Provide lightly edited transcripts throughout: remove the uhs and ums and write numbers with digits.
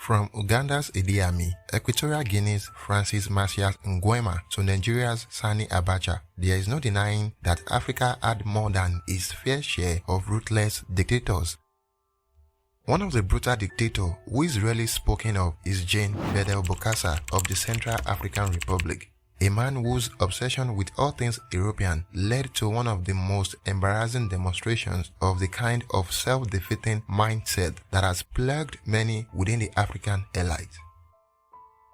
From Uganda's Idi Amin, Equatorial Guinea's Francis Martial Nguema to Nigeria's Sani Abacha, there is no denying that Africa had more than its fair share of ruthless dictators. One of the brutal dictators who is rarely spoken of is Jean-Bédel Bokassa of the Central African Republic, a man whose obsession with all things European led to one of the most embarrassing demonstrations of the kind of self-defeating mindset that has plagued many within the African elite.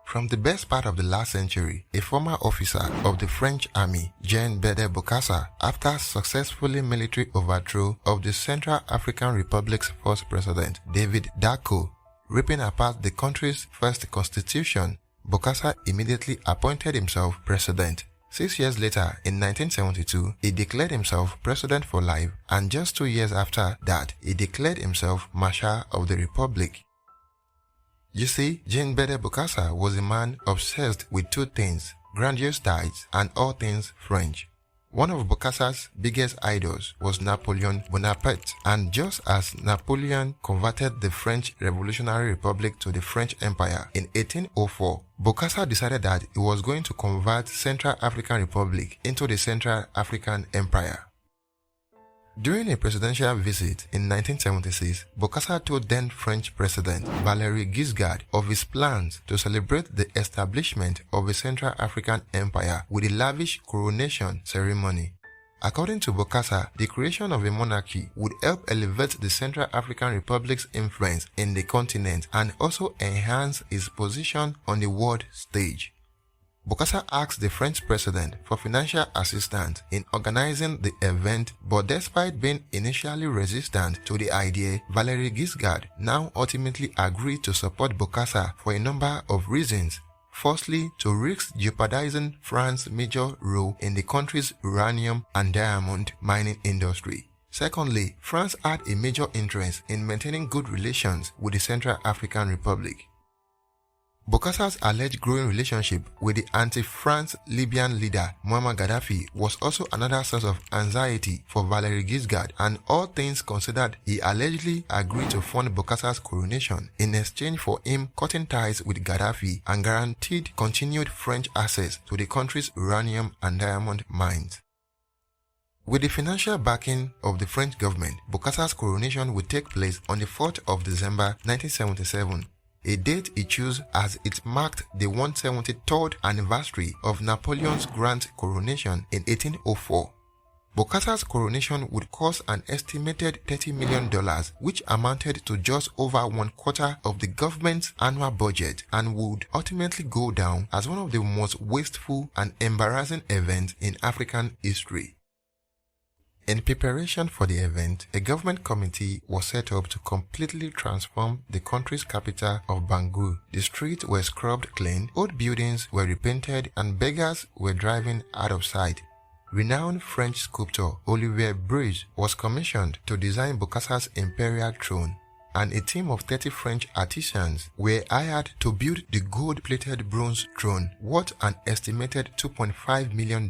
From the best part of the last century, a former officer of the French army, Jean-Bédel Bokassa, after successfully military overthrow of the Central African Republic's first president, David Dacko, ripping apart the country's first constitution, Bokassa immediately appointed himself president. 6 years later, in 1972, he declared himself president for life, and just 2 years after that, he declared himself Marshal of the Republic. You see, Jean-Bédel Bokassa was a man obsessed with two things: grandiose titles and all things French. One of Bokassa's biggest idols was Napoleon Bonaparte, and just as Napoleon converted the French Revolutionary Republic to the French Empire in 1804, Bokassa decided that he was going to convert Central African Republic into the Central African Empire. During a presidential visit in 1976, Bokassa told then French President Valéry Giscard of his plans to celebrate the establishment of a Central African Empire with a lavish coronation ceremony. According to Bokassa, the creation of a monarchy would help elevate the Central African Republic's influence in the continent and also enhance its position on the world stage. Bokassa asked the French president for financial assistance in organizing the event, but despite being initially resistant to the idea, Valéry Giscard now ultimately agreed to support Bokassa for a number of reasons. Firstly, to risk jeopardizing France's major role in the country's uranium and diamond mining industry. Secondly, France had a major interest in maintaining good relations with the Central African Republic. Bokassa's alleged growing relationship with the anti-France Libyan leader Muammar Gaddafi was also another source of anxiety for Valéry Giscard, and all things considered, he allegedly agreed to fund Bokassa's coronation in exchange for him cutting ties with Gaddafi and guaranteed continued French access to the country's uranium and diamond mines. With the financial backing of the French government, Bokassa's coronation would take place on the 4th of December 1977. A date he chose as it marked the 173rd anniversary of Napoleon's grand coronation in 1804. Bokassa's coronation would cost an estimated $30 million, which amounted to just over 1/4 of the government's annual budget, and would ultimately go down as one of the most wasteful and embarrassing events in African history. In preparation for the event, a government committee was set up to completely transform the country's capital of Bangui. The streets were scrubbed clean, old buildings were repainted, and beggars were driven out of sight. Renowned French sculptor Olivier Briche was commissioned to design Bokassa's imperial throne, and a team of 30 French artisans were hired to build the gold-plated bronze throne worth an estimated $2.5 million.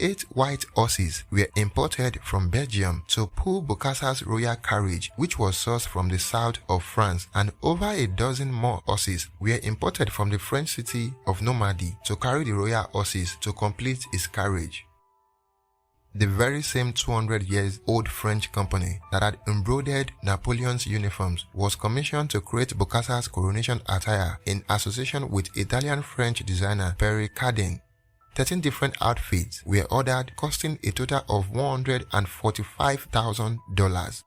8 white horses were imported from Belgium to pull Bokassa's royal carriage, which was sourced from the south of France, and over a dozen more horses were imported from the French city of Normandy to carry the royal horses to complete his carriage. The very same 200-year-old French company that had embroidered Napoleon's uniforms was commissioned to create Bokassa's coronation attire in association with Italian-French designer Pierre Cardin. 13 different outfits were ordered, costing a total of $145,000.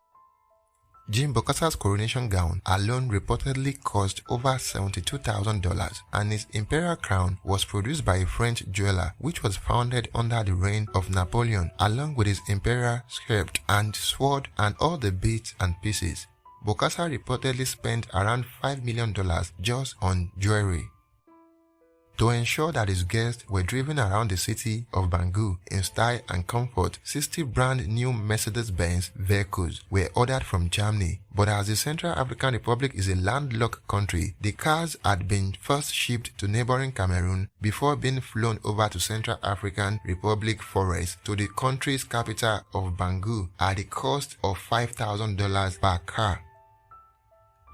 Jean Bokassa's coronation gown alone reportedly cost over $72,000, and his imperial crown was produced by a French jeweler which was founded under the reign of Napoleon, along with his imperial script and sword and all the bits and pieces. Bokassa reportedly spent around $5 million just on jewelry. To ensure that his guests were driven around the city of Bangui in style and comfort, 60 brand new Mercedes-Benz vehicles were ordered from Germany, but as the Central African Republic is a landlocked country, the cars had been first shipped to neighboring Cameroon before being flown over to Central African Republic Forest to the country's capital of Bangui at the cost of $5,000 per car.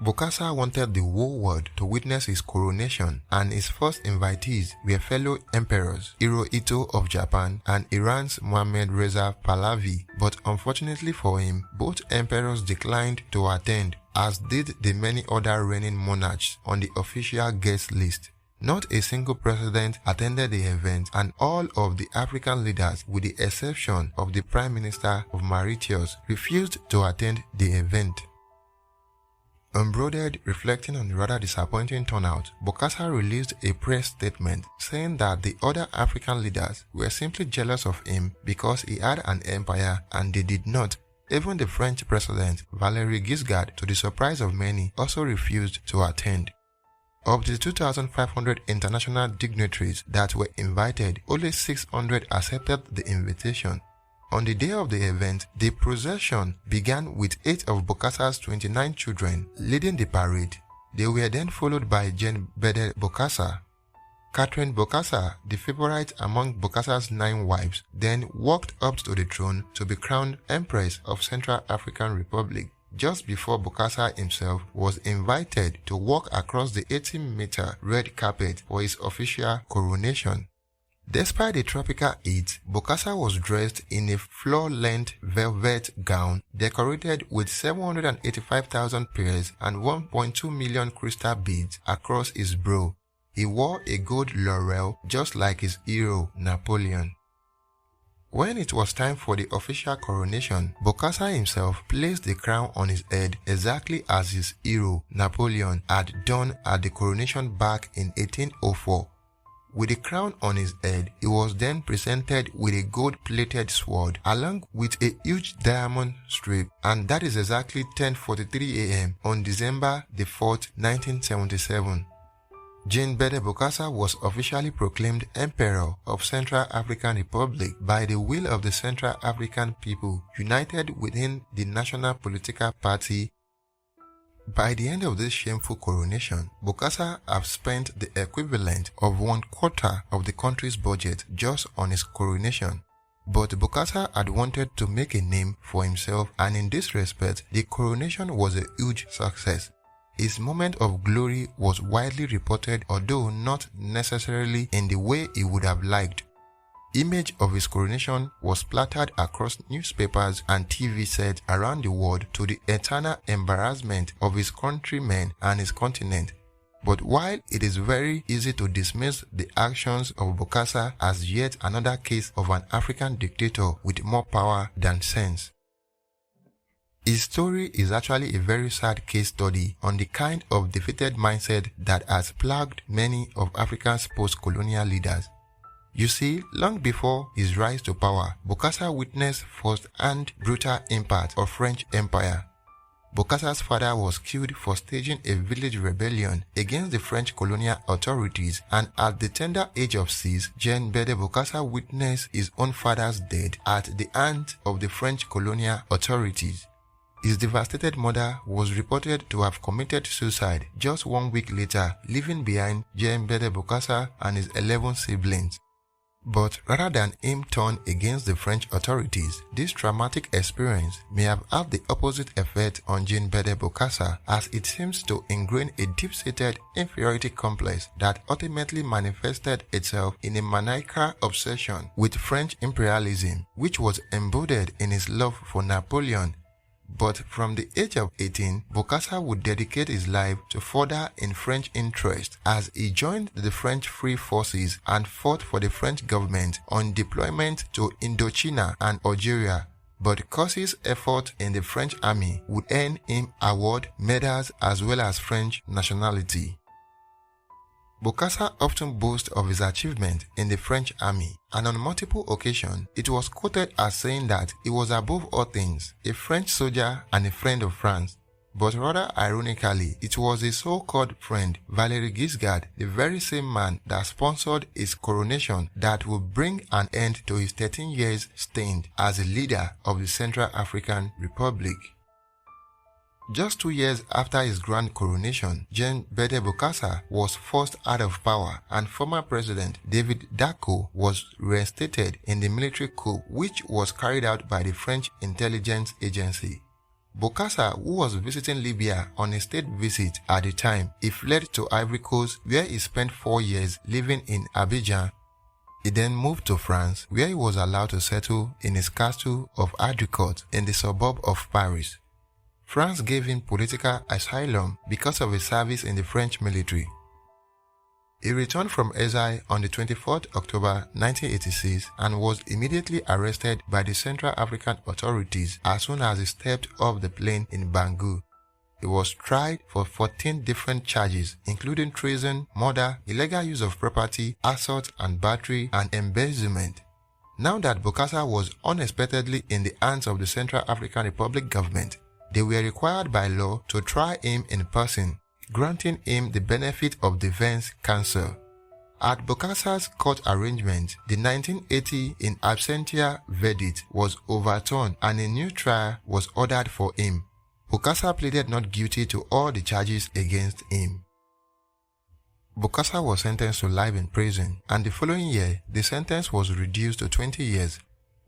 Bokassa wanted the whole world to witness his coronation, and his first invitees were fellow emperors Hirohito of Japan and Iran's Mohammad Reza Pahlavi, but unfortunately for him, both emperors declined to attend, as did the many other reigning monarchs on the official guest list. Not a single president attended the event, and all of the African leaders, with the exception of the Prime Minister of Mauritius, refused to attend the event. Embroidered, reflecting on the rather disappointing turnout, Bokassa released a press statement saying that the other African leaders were simply jealous of him because he had an empire and they did not. Even the French president, Valéry Giscard, to the surprise of many, also refused to attend. Of the 2,500 international dignitaries that were invited, only 600 accepted the invitation. On the day of the event, the procession began with 8 of Bokassa's 29 children leading the parade. They were then followed by Jean-Bédel Bokassa. Catherine Bokassa, the favorite among Bokassa's 9 wives, then walked up to the throne to be crowned Empress of Central African Republic, just before Bokassa himself was invited to walk across the 18-meter red carpet for his official coronation. Despite the tropical heat, Bokassa was dressed in a floor-length velvet gown decorated with 785,000 pearls and 1.2 million crystal beads across his brow. He wore a gold laurel just like his hero, Napoleon. When it was time for the official coronation, Bokassa himself placed the crown on his head exactly as his hero, Napoleon, had done at the coronation back in 1804. With the crown on his head, he was then presented with a gold-plated sword along with a huge diamond strip, and that is exactly 10:43 a.m. on December the 4th, 1977. Jean-Bédel Bokassa was officially proclaimed Emperor of Central African Republic by the will of the Central African people united within the National Political Party. By the end of this shameful coronation, Bokassa have spent the equivalent of 1/4 of the country's budget just on his coronation. But Bokassa had wanted to make a name for himself, and in this respect, the coronation was a huge success. His moment of glory was widely reported, although not necessarily in the way he would have liked. Image of his coronation was splattered across newspapers and TV sets around the world to the eternal embarrassment of his countrymen and his continent. But while it is very easy to dismiss the actions of Bokassa as yet another case of an African dictator with more power than sense, his story is actually a very sad case study on the kind of defeated mindset that has plagued many of Africa's post-colonial leaders. You see, long before his rise to power, Bokassa witnessed first-hand brutal impact of French Empire. Bokassa's father was killed for staging a village rebellion against the French colonial authorities, and at the tender age of 6, Jean-Bédel Bokassa witnessed his own father's death at the hands of the French colonial authorities. His devastated mother was reported to have committed suicide just 1 week later, leaving behind Jean-Bédel Bokassa and his 11 siblings. But rather than him turn against the French authorities, this traumatic experience may have had the opposite effect on Jean-Bédel Bokassa, as it seems to ingrain a deep-seated inferiority complex that ultimately manifested itself in a maniacal obsession with French imperialism, which was embodied in his love for Napoleon. But from the age of 18, Bokassa would dedicate his life to further in French interest, as he joined the French Free Forces and fought for the French government on deployment to Indochina and Algeria. But Cossey's effort in the French army would earn him award, medals, as well as French nationality. Bokassa often boasts of his achievement in the French army, and on multiple occasions, it was quoted as saying that he was above all things a French soldier and a friend of France. But rather ironically, it was his so-called friend, Valéry Giscard, the very same man that sponsored his coronation, that would bring an end to his 13 years stint as a leader of the Central African Republic. Just 2 years after his grand coronation, Jean-Bédel Bokassa was forced out of power, and former President David Dacko was reinstated in the military coup which was carried out by the French intelligence agency. Bokassa, who was visiting Libya on a state visit at the time, he fled to Ivory Coast where he spent 4 years living in Abidjan. He then moved to France where he was allowed to settle in his castle of Adricourt in the suburb of Paris. France gave him political asylum because of his service in the French military. He returned from exile on the 24th October 1986 and was immediately arrested by the Central African authorities as soon as he stepped off the plane in Bangui. He was tried for 14 different charges including treason, murder, illegal use of property, assault and battery, and embezzlement. Now that Bokassa was unexpectedly in the hands of the Central African Republic government, they were required by law to try him in person, granting him the benefit of defense counsel. At Bokassa's court arrangement, the 1980 in absentia verdict was overturned and a new trial was ordered for him. Bokassa pleaded not guilty to all the charges against him. Bokassa was sentenced to life in prison, and the following year, the sentence was reduced to 20 years.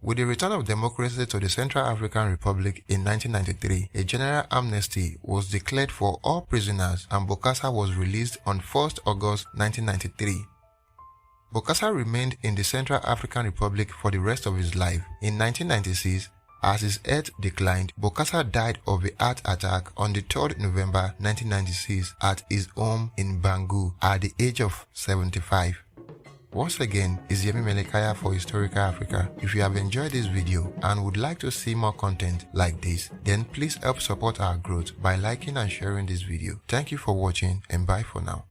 With the return of democracy to the Central African Republic in 1993, a general amnesty was declared for all prisoners and Bokassa was released on 1st August 1993. Bokassa remained in the Central African Republic for the rest of his life. In 1996, as his health declined, Bokassa died of a heart attack on the 3rd November 1996 at his home in Bangui at the age of 75. Once again, it's Yemi Melekaya for Historical Africa. If you have enjoyed this video and would like to see more content like this, then please help support our growth by liking and sharing this video. Thank you for watching and bye for now.